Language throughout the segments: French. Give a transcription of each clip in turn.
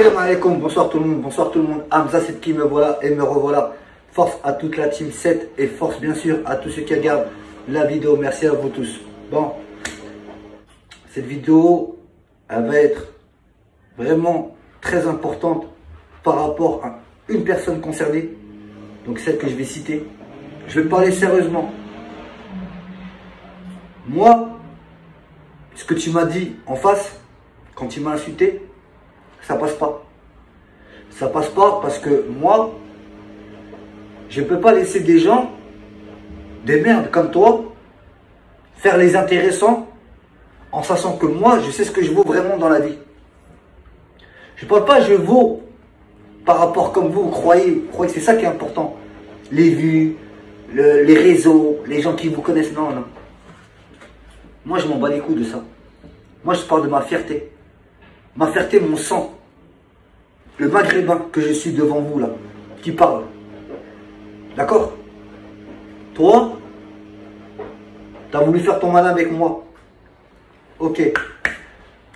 Salam alaikum, bonsoir tout le monde, Hamza c'est qui me voilà et me revoilà. Force à toute la team 7 et force bien sûr à tous ceux qui regardent la vidéo, merci à vous tous. Bon, cette vidéo, elle va être vraiment très importante par rapport à une personne concernée, donc celle que je vais citer. Je vais parler sérieusement. Moi, ce que tu m'as dit en face, quand tu m'as insulté, ça passe pas. Ça passe pas parce que moi, je ne peux pas laisser des gens, des merdes comme toi, faire les intéressants en sachant que moi, je sais ce que je vaux vraiment dans la vie. Je ne parle pas je vaux par rapport comme vous croyez que c'est ça qui est important. Les vues, les réseaux, les gens qui vous connaissent, non. Moi, je m'en bats les couilles de ça. Moi, je parle de ma fierté. Ma fierté, mon sang. Le maghrébin que je suis devant vous, là, qui parle. D'accord? Toi, tu as voulu faire ton malin avec moi. Ok.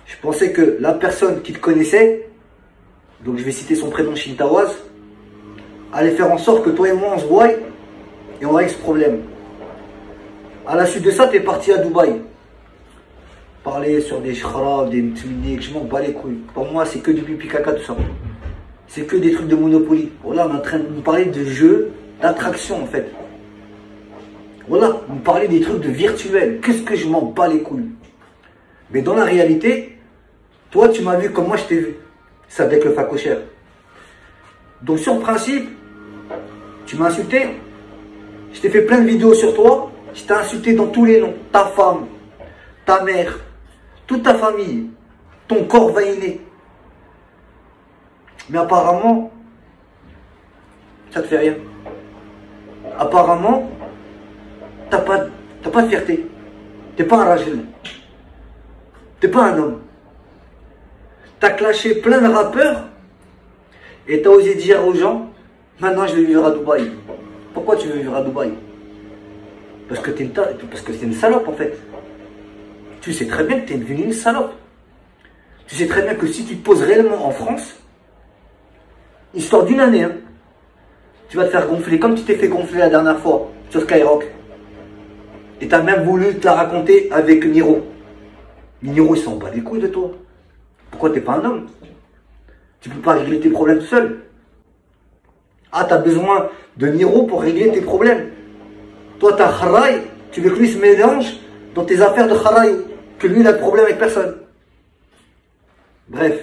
Je pensais que la personne qui te connaissait, donc je vais citer son prénom, Chintawaz, allait faire en sorte que toi et moi, on se voie et on règle ce problème. À la suite de ça, tu es parti à Dubaï. Parler sur des shrabs, des mtminiques, je m'en bats les couilles. Pour moi, c'est que du pipi caca, tout ça. C'est que des trucs de Monopoly. Voilà, on est en train de nous parler de jeux, d'attraction en fait. Voilà, vous parlez des trucs de virtuel. Qu'est-ce que je m'en bats les couilles? Mais dans la réalité, toi, tu m'as vu comme moi je t'ai vu. C'est avec le facochère. Donc sur le principe, tu m'as insulté. Je t'ai fait plein de vidéos sur toi. Je t'ai insulté dans tous les noms. Ta femme, ta mère, toute ta famille, ton corps vainé. Mais apparemment, ça te fait rien. Apparemment, t'as pas de fierté. T'es pas un ragil. T'es pas un homme. T'as clashé plein de rappeurs et t'as osé dire aux gens, maintenant je vais vivre à Dubaï. Pourquoi tu veux vivre à Dubaï? Parce que c'est une salope en fait. Tu sais très bien que tu es devenu une salope. Tu sais très bien que si tu te poses réellement en France, histoire d'une année, hein, tu vas te faire gonfler comme tu t'es fait gonfler la dernière fois sur Skyrock. Et tu as même voulu te la raconter avec Niro. Niro, il s'en bat les couilles de toi. Pourquoi t'es pas un homme? Tu peux pas régler tes problèmes tout seul. Ah, tu as besoin de Niro pour régler tes problèmes. Toi, tu as Kharaï, tu veux que lui se mélange dans tes affaires de Kharaï, que lui, il a de problème avec personne. Bref.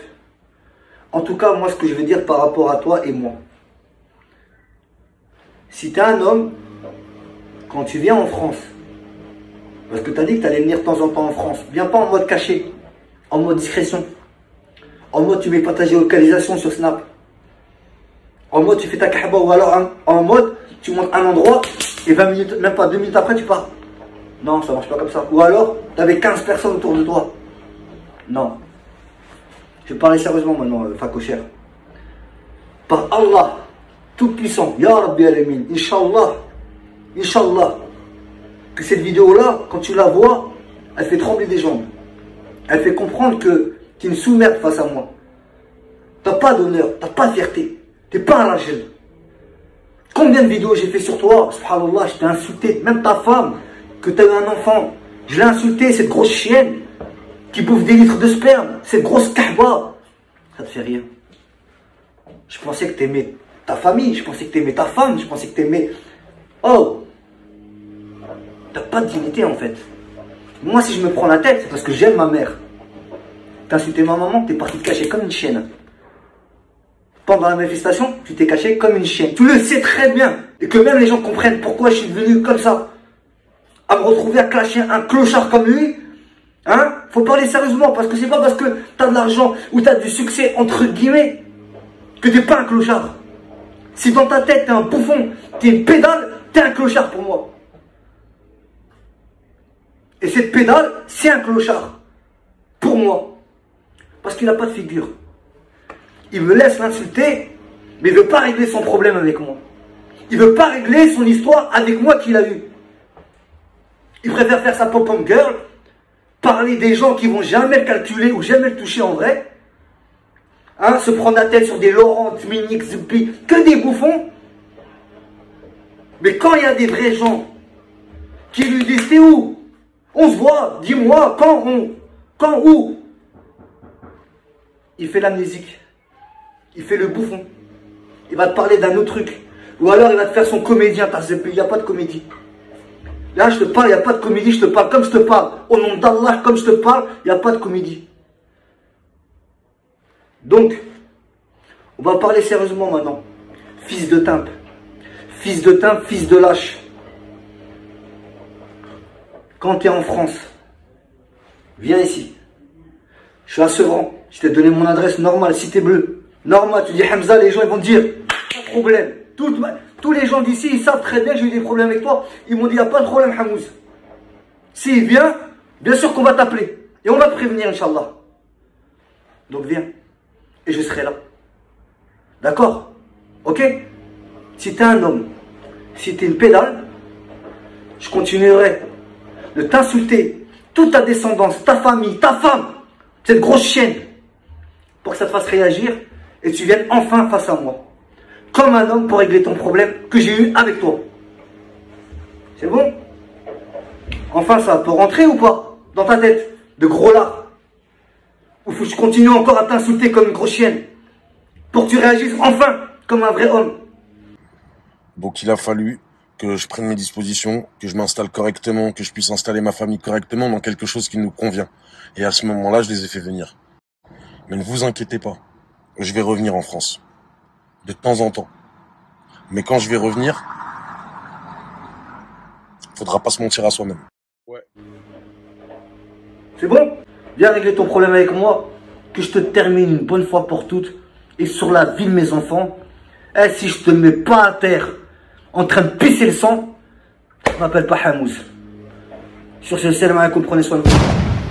En tout cas, moi, ce que je veux dire par rapport à toi et moi. Si tu es un homme, quand tu viens en France, parce que tu as dit que tu allais venir de temps en temps en France, viens pas en mode caché, en mode discrétion. En mode tu mets pas ta géolocalisation sur Snap. En mode tu fais ta kahba ou alors en mode tu montes un endroit et 20 minutes, même pas 2 minutes après tu pars. Non, ça marche pas comme ça. Ou alors tu avais 15 personnes autour de toi. Non. Je vais parler sérieusement maintenant, facochère. Par Allah, tout puissant, Ya Rabbi Alamin, Inch'Allah, Inch'Allah, que cette vidéo-là, quand tu la vois, elle fait trembler des jambes. Elle fait comprendre que tu es une sous-merde face à moi. T'as pas d'honneur, t'as pas de fierté, t'es pas un ragel. Combien de vidéos j'ai fait sur toi, subhanallah, je t'ai insulté, même ta femme, que t'as eu un enfant, je l'ai insulté, cette grosse chienne, qui bouffe des litres de sperme, cette grosse kahba. Ça te fait rien. Je pensais que t'aimais ta famille, je pensais que t'aimais ta femme, je pensais que t'aimais... Oh, t'as pas de dignité en fait. Moi si je me prends la tête, c'est parce que j'aime ma mère. T'as insulté ma maman, t'es parti te cacher comme une chienne. Pendant la manifestation, tu t'es caché comme une chienne. Tu le sais très bien. Et que même les gens comprennent pourquoi je suis devenu comme ça. À me retrouver à clasher un clochard comme lui. Hein? Faut parler sérieusement, parce que c'est pas parce que t'as de l'argent ou t'as du succès, entre guillemets, que t'es pas un clochard. Si dans ta tête t'es un bouffon, t'es une pédale, t'es un clochard pour moi. Et cette pédale, c'est un clochard. Pour moi. Parce qu'il n'a pas de figure. Il me laisse l'insulter, mais il ne veut pas régler son problème avec moi. Il ne veut pas régler son histoire avec moi qu'il a eue. Il préfère faire sa pop-up girl, parler des gens qui vont jamais le calculer ou jamais le toucher en vrai, Hein, se prendre la tête sur des Laurent, Minix, Zupi, que des bouffons. Mais quand il y a des vrais gens qui lui disent t'es où? On se voit, dis-moi, quand, où? Il fait l'amnésique. Il fait le bouffon. Il va te parler d'un autre truc. Ou alors il va te faire son comédien. Il n'y a pas de comédie. Là je te parle, il n'y a pas de comédie. Je te parle comme je te parle. Au nom d'Allah, comme je te parle, il n'y a pas de comédie. Donc, on va parler sérieusement maintenant. Fils de timpe. Fils de timpe, fils de lâche. Quand tu es en France, viens ici. Je suis à Sevran. Je t'ai donné mon adresse normale, Cité Bleue. Normal, tu dis Hamza, les gens ils vont te dire, pas de problème. Tous les gens d'ici, ils savent très bien que j'ai eu des problèmes avec toi. Ils m'ont dit, il n'y a pas de problème, Hamouz. S'il vient, bien sûr qu'on va t'appeler. Et on va te prévenir, Inch'Allah. Donc viens. Et je serai là. D'accord? Ok? Si t'es un homme, si t'es une pédale, je continuerai de t'insulter, toute ta descendance, ta famille, ta femme, cette grosse chienne, pour que ça te fasse réagir et tu viennes enfin face à moi. Comme un homme pour régler ton problème que j'ai eu avec toi. C'est bon? Enfin, ça peut rentrer ou pas? Dans ta tête, de gros lard. Ou faut que je continue encore à t'insulter comme une grosse chienne pour que tu réagisses enfin comme un vrai homme? Donc il a fallu que je prenne mes dispositions, que je m'installe correctement, que je puisse installer ma famille correctement dans quelque chose qui nous convient. Et à ce moment-là, je les ai fait venir. Mais ne vous inquiétez pas, je vais revenir en France. De temps en temps. Mais quand je vais revenir, faudra pas se mentir à soi-même. Ouais. C'est bon? Viens régler ton problème avec moi, que je te termine une bonne fois pour toutes, et sur la vie de mes enfants. Et si je te mets pas à terre, en train de pisser le sang, je m'appelle pas Hamouz. Sur ce, salam alaikum, prenez soin de vous.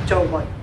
Ciao, bye.